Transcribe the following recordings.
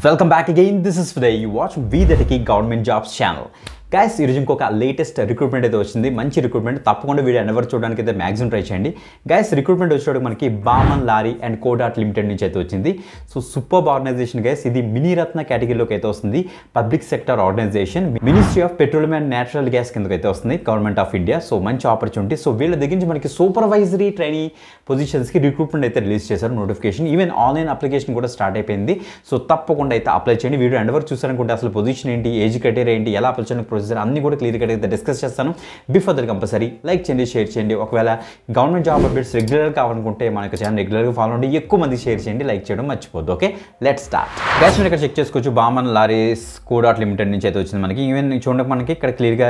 Welcome back again. This is Fiday. You watch We The Techie Government Jobs channel. Guys ఈరోజు ఇంకొక latest recruitment అయితే వచ్చింది. మంచి recruitment, తప్పకుండా వీడియో ఎవరు చూడడానికి అయితే మ్యాక్సిమం ట్రై చేయండి. గైస్ రిక్రూట్మెంట్ వచ్చేటప్పుడు మనకి బామన్ లారీ అండ్ కోడాట్ లిమిటెడ్ నుంచి అయితే వచ్చింది. సో సూపర్ ఆర్గనైజేషన్ గైస్, ఇది మినీ రత్న కేటగిరీలోకి అయితే వస్తుంది. Public sector organisation, ministry of petroleum and natural gas కిందకి అయితే వస్తుంది, గవర్నమెంట్ ఆఫ్ ఇండియా. సో మంచి ఆపర్చునిటీ. సో వీళ్ళ దగ్గర నుంచి మనకి సూపర్వైజరీ ట్రైనీ పొజిషన్స్కి రిక్రూట్మెంట్ అయితే రిలీజ్ చేశారు, నోటిఫికేషన్. ఈవెన్ ఆన్లైన్ అప్లికేషన్ కూడా స్టార్ట్ అయిపోయింది. సో తప్పకుండా అయితే అప్లై చేయండి. వీడియో ఎవరు చూసారనుకుంటే అసలు పొజిషన్ ఏంటి, ఏజ్ క్రైటీరియా ఏంటి, ఎలా అప్లై చేయడానికి ప్రొసీజర్ అన్ని కూడా క్లియర్గా అయితే డిస్కస్ చేస్తాను. బిఫోర్ దట్ కంపల్సరీ లైక్ చేయండి, షేర్ చేయండి. ఒకవేళ గవర్నమెంట్ జాబ్ అప్డేట్స్ రెగ్యులర్గా కావాలనుకుంటే మనకి ఛానల్ రెగ్యులర్గా ఫాలో అండి. ఎక్కువ మంది షేర్ చేయండి, లైక్ చేయడం మర్చిపోద్దు. Okay, let's start. గైస్ మీరు ఇక్కడ చెక్ చేసుకోవచ్చు, బామన్ లారీస్ కోడాట్ లిమిటెడ్ నుంచి అయితే వచ్చింది మనకి. ఈవెన్ చూడండి, మనకి ఇక్కడ క్లియర్గా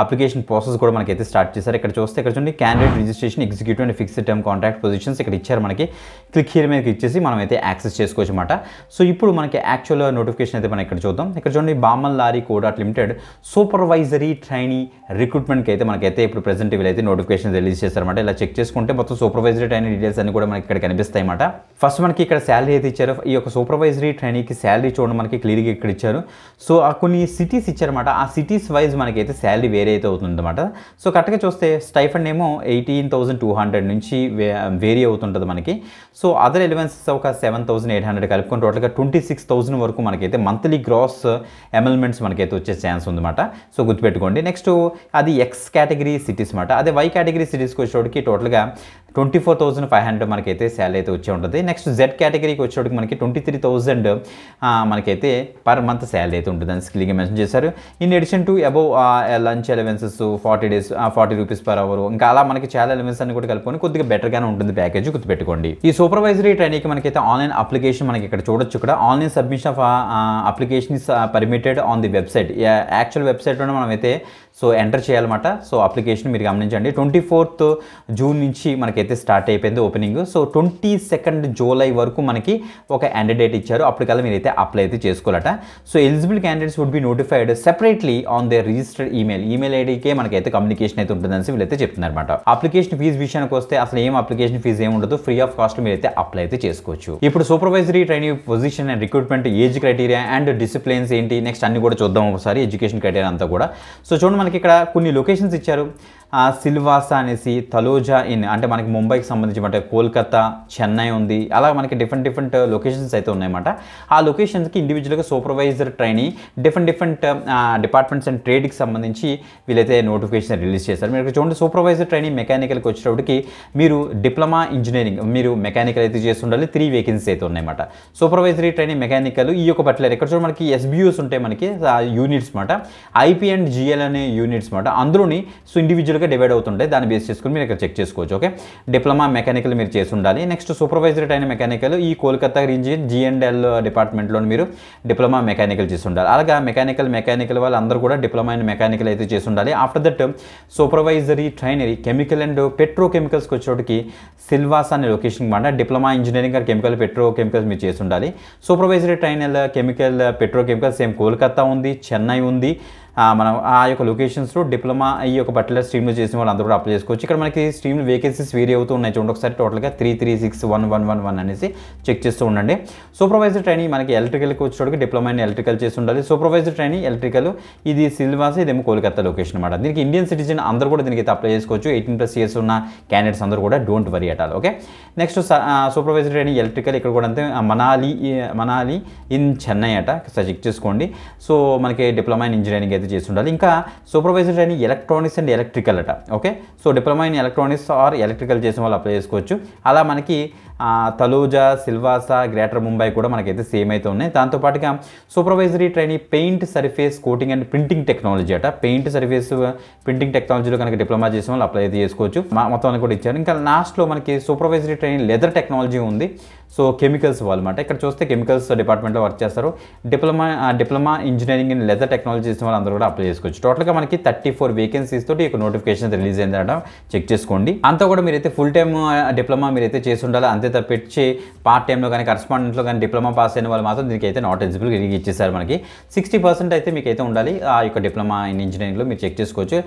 అప్లికేషన్ ప్రాసెస్ కూడా మనకైతే స్టార్ట్ చేశారు. ఇక్కడ చూస్తే ఇక్కడ చూడండి, candidate registration executive and fixed term contract positions ఇక్కడ ఇచ్చారు మనకి. క్లిక్ హియర్ మీద ఇచ్చేసి మనం అయితే యాక్సెస్ చేసుకోవచ్చు అనమాట. సో ఇప్పుడు మనకి యాక్చువల్ నోటిఫికేషన్ అయితే మనం ఇక్కడ చూద్దాం. ఇక్కడ చూడండి, బామన్ లారీ కోడాట్ లిమిటెడ్ సూపర్వైజరీ ట్రైనీ రిక్రూట్మెంట్కి అయితే మనకైతే ఇప్పుడు ప్రెసెంట్ వీళ్ళైతే నోటిఫికేషన్ రిలీజ్ చేస్తారన్నమాట. ఇలా చెక్ చేసుకుంటే మొత్తం సూపర్వైజరీ ట్రైనీ డీటెయిల్స్ అన్ని కూడా మనకి ఇక్కడ కనిపిస్తాయి అన్నమాట. ఫస్ట్ మనకి ఇక్కడ శాలరీ అయితే ఇచ్చారు. ఈ యొక్క సూపర్వైజరీ ట్రైనీకి శాలరీ చూడండి మనకి క్లియర్గా ఇక్కడ ఇచ్చారు. సో కొన్ని సిటీస్ ఇచ్చారన్నమాట. ఆ సిటీస్ వైజ్ మనకైతే శాలరీ వేరే అయితే అవుతుందన్నమాట. సో కరెక్ట్గా చూస్తే స్టైఫండ్ ఏమో 18,200 నుంచి వేరీ అవుతుంటుంది మనకి. సో అదర్ ఎలివెన్సెస్ ఒక 7,800 కలుపుకొని టోటల్గా 26,000 వరకు మనకైతే మంత్లీ గ్రాస్ ఎమల్మెంట్స్ మనకైతే వచ్చే ఛాన్స్ ఉందన్నమాట. సో గుర్తుపెట్టుకోండి. నెక్స్ట్ అది ఎక్స్ కేటగిరీ సిటీస్ అనమాట. అదే వై కేటగిరీ సిటీస్కి వచ్చేటోడికి టోటల్గా 24,500 మనకైతే శాలరీ అయితే వచ్చే ఉంటుంది. నెక్స్ట్ జెడ్ కేటగిరీకి వచ్చేటోడికి మనకి 23,000 మనకైతే పర్ మంత్ శాలరీ అయితే ఉంటుందని స్కిల్గా మెన్షన్ చేశారు. In addition to above lunch allowances 40 days 40 rupees per hour, ఇంకా అలా మనకి చాలా ఎలిమెంట్స్ అన్ని కూడా కలుపుకొని కొద్దిగా బెటర్గానే ఉంటుంది ప్యాకేజ్, గుర్తుపెట్టుకోండి. ఈ సూపర్వైజరీ ట్రైనీకి మనకైతే ఆన్లైన్ అప్లికేషన్ మనకి ఇక్కడ చూడొచ్చు. ఇక్కడ online submission of application is permitted on the website. Actual వెబ్సైట్లోనే మనం అయితే సో ఎంటర్ చేయాలన్నమాట. సో అప్లికేషన్ మీరు గమనించండి, 24th జూన్ నుంచి మనకైతే స్టార్ట్ అయిపోయింది ఓపెనింగ్. సో 22nd జూలై వరకు మనకి ఒక ఎండ్ డేట్ ఇచ్చారు. అప్పటికల్లా మీరైతే అప్లై అయితే చేసుకోవాలట. So eligible candidates would be notified separately on their registered email ఐడికే మనకైతే కమ్యూనికేషన్ అయితే ఉంటుందని వీళ్ళైతే చెప్తున్నారు అనమాట. అప్లికేషన్ ఫీజు విషయానికి వస్తే అసలు ఏం అప్లికేషన్ ఫీజు ఏమి ఉండదు, ఫ్రీ ఆఫ్ కాస్ట్ మీరైతే అప్లై అయితే చేసుకోవచ్చు. ఇప్పుడు supervisory trainee position and recruitment, age criteria and disciplines ఏంటి, నెక్స్ట్ అన్ని కూడా చూద్దాం ఒకసారి. ఎడ్యుకేషన్ క్రైటీరియా అంతా కూడా. సో చూడండి, మనకి ఇక్కడ కొన్ని లొకేషన్స్ ఇచ్చారు. సిల్వాసా అనేసి, తలోజా ఇన్ అంటే మనకి ముంబైకి సంబంధించి అంటే కోల్కతా, చెన్నై ఉంది. అలా మనకి డిఫరెంట్ లొకేషన్స్ అయితే ఉన్నాయన్నమాట. ఆ లొకేషన్స్కి ఇండివిజువల్గా supervisor trainee different departments and ట్రేడ్కి సంబంధించి వీళ్ళైతే నోటిఫికేషన్ రిలీజ్ చేశారు. మీరు చూడండి, సూపర్వైజర్ ట్రైనీ మెకానికల్కి వచ్చేటప్పటికి మీరు డిప్లొమా ఇంజనీరింగ్ మీరు మెకానికల్ అయితే చేసి ఉండాలి. 3 వేకెన్సీస్ అయితే ఉన్నాయన్నమాట. సూపర్వైజరీ ట్రైనీ మెకానికల్ ఈ యొక్క పర్టికులర్ ఇక్కడ చూడండి, మనకి ఎస్బియూస్ ఉంటాయి మనకి యూనిట్స్ అనమాట. ఐపీ అండ్ జిఎల్ అనే యూనిట్స్ అనమాట. అందులోని సో ఇండివిజువల్ డివైడ్ అవుతుంటాయి. దాన్ని బేస్ చేసుకుని మీరు ఇక్కడ చెక్ చేసుకోవచ్చు. ఓకే, డిప్లొమా మెకానికల్ మీరు చేసి ఉండాలి. నెక్స్ట్ సూపర్వైజరీ ట్రైనీ మెకానికల్ ఈ కోల్కతా రీజియన్ జిఎండ్ఎల్ డిపార్ట్మెంట్లో మీరు డిప్లొమా మెకానికల్ చేసి ఉండాలి. అలాగా మెకానికల్ వాళ్ళు అందరూ కూడా డిప్లొమా అండ్ మెకానికల్ అయితే చేసి ఉండాలి. After that supervisory trainee chemical and పెట్రోకెమికల్స్కి వచ్చేటికి సిల్వాస్ అనే లొకేషన్ అనమాట. Diploma engineering or chemical petrochemicals మీరు చేసి ఉండాలి. Supervisory trainer chemical petrochemical same Kolkata ఉంది, చెన్నై ఉంది. మనం ఆ యొక్క లొకేషన్స్లో డిప్లొమా ఈ యొక్క పర్టికులర్ స్ట్రీమ్లో చేసిన వాళ్ళు అందరూ కూడా అప్లై చేసుకోవచ్చు. ఇక్కడ మనకి స్ట్రీమ్ వేకెన్సీస్ వేరీ అవుతూ ఉన్నాయి. చూడండి ఒకసారి, టోటల్గా 3361111 అనేసి చెక్ చేస్తూ ఉండండి. సూపర్వైజర్ ట్రైనీ మనకి ఎలక్ట్రికల్కి వచ్చేటోడికి డిప్లొమా అండ్ ఎలక్ట్రికల్ చేసి ఉండాలి. సూపర్వైజర్ ట్రైనీ ఎలక్ట్రికల్ ఇది సిల్వాస్, ఇదేమో కోల్కతా లొకేషన్ అనమాట. దీనికి ఇండియన్ సిటిజన్ అందరూ కూడా దీనికి అయితే అప్లై చేసుకోవచ్చు. 18+ years ఉన్న క్యాండిడేట్స్ అందరూ కూడా don't worry at all. Okay, next supervisor trainee electrical ఇక్కడ కూడా అంతే, మనాలి ఇన్ చెన్నై అట. ఒకసారి చెక్ చేసుకోండి. సో మనకి డిప్లొమా ఇన్ ఇంజనీరింగ్ అయితే చేసి ఉండాలి. ఇంకా supervisor trainee electronics and electrical అట. Okay, so diploma in electronics or electrical చేసిన వాళ్ళు అప్లై చేసుకోవచ్చు. అలా మనకి తలోజా, సిల్వాసా, గ్రేటర్ ముంబై కూడా మనకైతే సేమ్ అయితే ఉన్నాయి. దాంతోపాటుగా supervisory trainee paint surface coating and printing technology అట. పెయింట్ సర్ఫేస్ ప్రింటింగ్ టెక్నాలజీలో కనుక డిప్లొమా చేసిన వాళ్ళు అప్లై అయితే చేసుకోవచ్చు. మొత్తం కూడా ఇచ్చారు. ఇంకా లాస్ట్లో మనకి సూపర్వైజరీ ట్రైనీ లెదర్ టెక్నాలజీ ఉంది. సో కెమికల్స్ వాళ్ళు అనమాట. ఇక్కడ చూస్తే కెమికల్స్ డిపార్ట్మెంట్లో వర్క్ చేస్తారు. Diploma engineering in leather technology చేసిన వాళ్ళు అందరూ అందరూ కూడా అప్లై చేసుకోవచ్చు. టోటల్గా మనకి 34 వేకెన్సీస్ తోటి ఈ నోటిఫికేషన్ రిలీజ్ అయిందట, చెక్ చేసుకోండి. అంతా కూడా మీరైతే ఫుల్ టైమ్ డిప్లొమా మీరైతే చేసి ఉండాలి, అంతే తప్పించి పార్ట్ టైంలో కానీ కరస్పాండెంట్లో కానీ డిప్లొమా పాస్ అయిన వాళ్ళు మాత్రం దీనికి అయితే నాట్ ఎలిజిబుల్ ఇచ్చేసారు. మనకి 60% అయితే మీకు అయితే ఉండాలి ఆ యొక్క డిప్లొమా ఇన్ ఇంజనీరింగ్లో, మీరు చెక్ చేసుకోవచ్చు.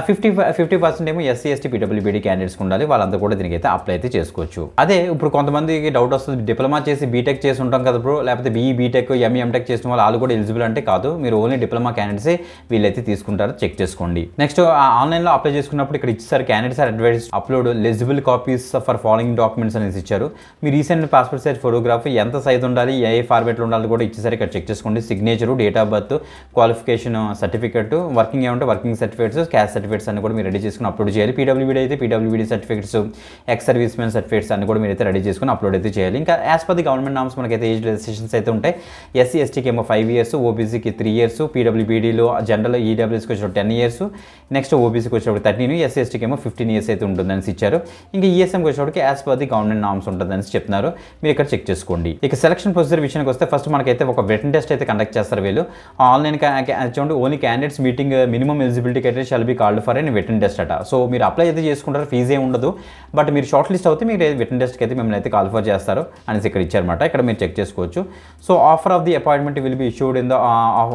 50% ఏమో ఎస్సీ ఎస్టీ పీడబ్ల్యూబీడీ క్యాండిడేట్స్కి ఉండాలి, వాళ్ళంతా కూడా దీనికి అయితే అప్లై అయితే చేసుకోవచ్చు. అదే ఇప్పుడు కొంతమందికి డౌట్ వస్తుంది, డిప్లొమా చేసి బీటెక్ చేసి ఉంటాం కదా బ్రో, లేకపోతే బీటెక్ ఎంటెక్ చేసిన వాళ్ళు కూడా ఎలిజిబుల్ అంటే కాదు, మీరు ఓన్లీ డిప్లొమా క్యాండిడేట్సే వీళ్ళైతే తీసుకుంటారు, చెక్ చేసుకోండి. నెక్స్ట్ ఆన్లైన్లో అప్లై చేసుకున్నప్పుడు ఇక్కడ ఇచ్చారు candidates are advised upload legible copies for following documents అనేసి ఇచ్చారు. మీ రీసెంట్ పాస్పోర్ట్ సైజ్ ఫోటోగ్రాఫ్ ఎంత సైజ్ ఉండాలి, ఏ ఫార్మేట్లో ఉండాలి కూడా ఇచ్చేసారు, ఇక్కడ చెక్ చేసుకోండి. Signature, date of birth, qualification certificate, working ఏమంటే వర్కింగ్ సర్టిఫికేట్స్, క్యాస్ట్ సర్టిఫికేట్స్ అన్ని కూడా మీరు రెడీ చేసుకుని అప్లోడ్ చేయాలి. పీడబ్ల్యూబీడీ అయితే PWBD certificates, ex servicemen certificates అన్ని కూడా మీరు అయితే రెడీ చేసుకుని అప్లోడ్ అయితే చేయాలి. ఇంకా as per the government norms మనకైతే ఏజ్ రెస్ట్రిక్షన్స్ అయితే ఉంటాయి. ఎస్సీ ఎస్టీకి ఏమో 5 years, ఓబీసీకి 3 years, పీడబ్ల్యూబీడీలో జనరల్ ఈడబ్ల్యూఎస్కి వచ్చినప్పుడు 10 years, నెక్స్ట్ ఓబీసీకి వచ్చినప్పుడు 13, ఎస్సీ ఎస్టీకి ఏమో 15 years అయితే ఉంటుందని ఇచ్చారు. ఇంకా ఈఎస్ఎంకి వచ్చినప్పటికి as per the government norms ఉంటుందని చెప్తున్నారు, మీరు ఇక్కడ చెక్ చేసుకోండి. ఇక సెలక్షన్ ప్రొసీజర్ విషయానికి వస్తే ఫస్ట్ మనకైతే ఒక రిటన్ టెస్ట్ అయితే కండక్ట్ చేస్తారు వీళ్ళు. ఆన్లైన్ చూడండి, only candidates meeting minimum eligibility criteria shall be called for an written test అట. సో మీరు అప్లై అయితే చేసుకుంటారు, ఫీజు ఏమి ఉండదు, బట్ మీరు షార్ట్ లిస్ట్ అవుతే మీరు రిటన్ టెస్ట్కి అయితే మిమ్మల్ని అయితే కాల్ ఫర్ చేస్తారు అనేసి ఇక్కడ ఇచ్చారన్నమాట. ఇక్కడ మీరు చెక్ చేసుకోవచ్చు. So offer of the appointment will be issued in the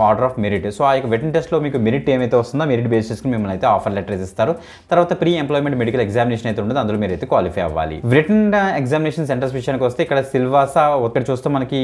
order of merit. So ఆ యొక్క రిటన్ టెస్ట్లో మీకు మెరిట్ ఏమైతే వస్తుందో మెరిట్ బేస్ చేసుకుని మిమ్మల్ని అయితే ఆఫర్ లెటర్ ఇస్తారు. తర్వాత ప్రీ ఎంప్లాయ్మెంట్ మెడికల్ ఎగ్జామినేషన్ అయితే ఉంటుంది, అందులో మీరు అయితే క్వాలిఫై అవ్వాలి. రిటన్ ఎగ్జామినేషన్ సెంటర్స్ విషయానికి వస్తే ఇక్కడ సిల్వాసా, ఇక్కడ చూస్తే మనకి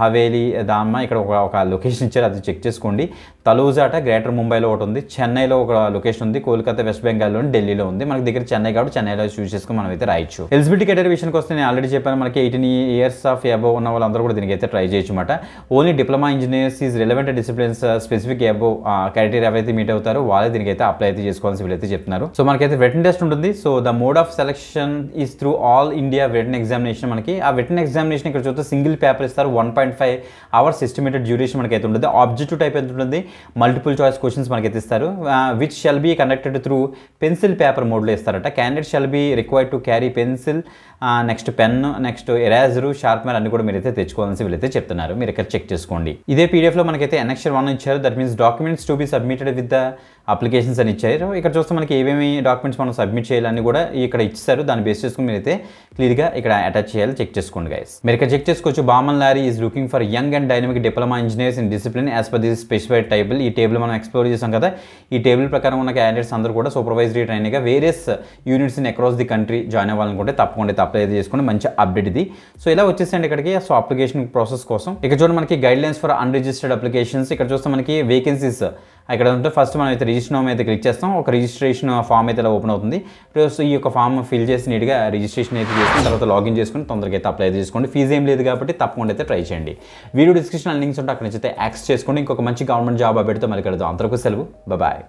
హవేలీ, దామ్మ, ఇక్కడ ఒక లొకేషన్ ఇచ్చారు, అది చెక్ చేసుకోండి. తలూజాట గ్రేటర్ ముంబైలో ఒకటి ఉంది, చెన్నైలో ఒక లొకేషన్ ఉంది, కోల్కతా వెస్ట్ బెంగాల్లో, ఢిల్లీలో ఉంది. మనకి దగ్గర చెన్నై కాబట్టి చెన్నైలో చూస్ చేసుకుని మనం అయితే రాయొచ్చు. ఎలిజిబిలిటీ క్రైటీరియా విషయానికి వస్తే నేను ఆల్రెడీ చెప్పాను, మనకి 18 years ఆఫ్ అబవ్ ఉన్న వాళ్ళందరూ కూడా దీనికి అయితే ట్రై చేయొచ్చు అనమాట. Only diploma engineers is relevant disciplines specific above criteria ఎవరైతే మీట్ అవుతారో వాళ్ళే దీనికి అయితే అప్లై అయితే చేసుకోవాల్సి వీళ్ళైతే చెప్తున్నారు. సో మనకైతే రిటన్ టెస్ట్ ఉంటుంది. So the mode of selection is through all India written examination. మనకి ఆ రిటన్ ఎగ్జామినేషన్ ఇక్కడ చూస్తే సింగిల్ పేపర్ ఇస్తారు, 1.5 hours ఎస్టిమేటెడ్ డ్యూరేషన్ మనకైతే ఉంటుంది. ఆబ్జెక్టివ్ టైప్ ఎంత ఉంటుంది, మల్టిపుల్ చాయిస్ క్వశ్చన్స్ మనకైతే ఇస్తారు. Which shall be conducted through pencil paper మోడ్లో ఇస్తారట. Candidate shall be required to carry pencil, next pen, next eraser, sharpener అన్ని కూడా మీరైతే తెచ్చుకోవాల్సి వీళ్ళైతే చెప్తున్నారు, మీరు ఇక్కడ చెక్ చేసుకోండి. ఇదే పీడిఎఫ్లో మనకైతే Annexure 1 ఇచ్చారు, that means documents to be submitted with the applications అని ఇచ్చారు. ఇక్కడ చూస్తే మనకి ఏమేమి డాక్యుమెంట్స్ మనం సబ్మిట్ చేయాలని కూడా ఇక్కడ ఇచ్చారు, దాన్ని బేస్ చేసుకుని మీరైతే క్లియర్గా ఇక్కడ అటాచ్ చేయాలి, చెక్ చేసుకోండి గైస్. మీరు ఇక్కడ చెక్ చేసుకోవచ్చు. Balmer Lawrie is looking for young and dynamic diploma engineers in discipline as per this specified table. ఈ టేబుల్ మనం ఎక్స్ప్లోర్ చేసాం కదా, ఈ టేబుల్ ప్రకారం ఉన్న క్యాండిడేట్స్ అందరూ కూడా సూపర్వైజరీ ట్రైనింగ్గా various units in across the country join అవ్వాలనుకుంటే తప్పకుండా అప్లై చేసుకుని మంచి అప్డేట్ ఇది. సో ఇలా వచ్చేసండి ఇక్కడికి. సో అప్లికేషన్ ప్రాసెస్ కోసం ఇక్కడ చూడండి మనకి guide lines for unregistered applications. ఇక్కడ చూస్తే మనకి వేకెన్సీస్ ఇక్కడ ఉంటే ఫస్ట్ మనం అయితే రిజిస్టర్ నామ్ అయితే క్లిక్ చేస్తాం, ఒక రిజిస్ట్రేషన్ ఫామ్ అయితే ఇలా ఓపెన్ అవుతుంది. సో ఈ యొక్క ఫామ్ ఫిల్ చేసి నీట్గా రిజిస్ట్రేషన్ అయితే చేసుకుని తర్వాత లాగిన్ చేసుకుని తొందరగా అయితే అప్లై చేసుకోండి. ఫీజు ఏం లేదు కాబట్టి తప్పకుండా అయితే ట్రై చేయండి. వీడియో డిస్క్రిప్షన్ లింక్స్ ఉంటే అక్కడ నుంచి అయితే యాక్సెస్ చేసుకోండి. ఇంకొక మంచి గవర్నమెంట్ జాబ్ అప్డేట్తో మళ్ళీ కలుద్దాం. అంతవరకు సెలవు, బాయ్.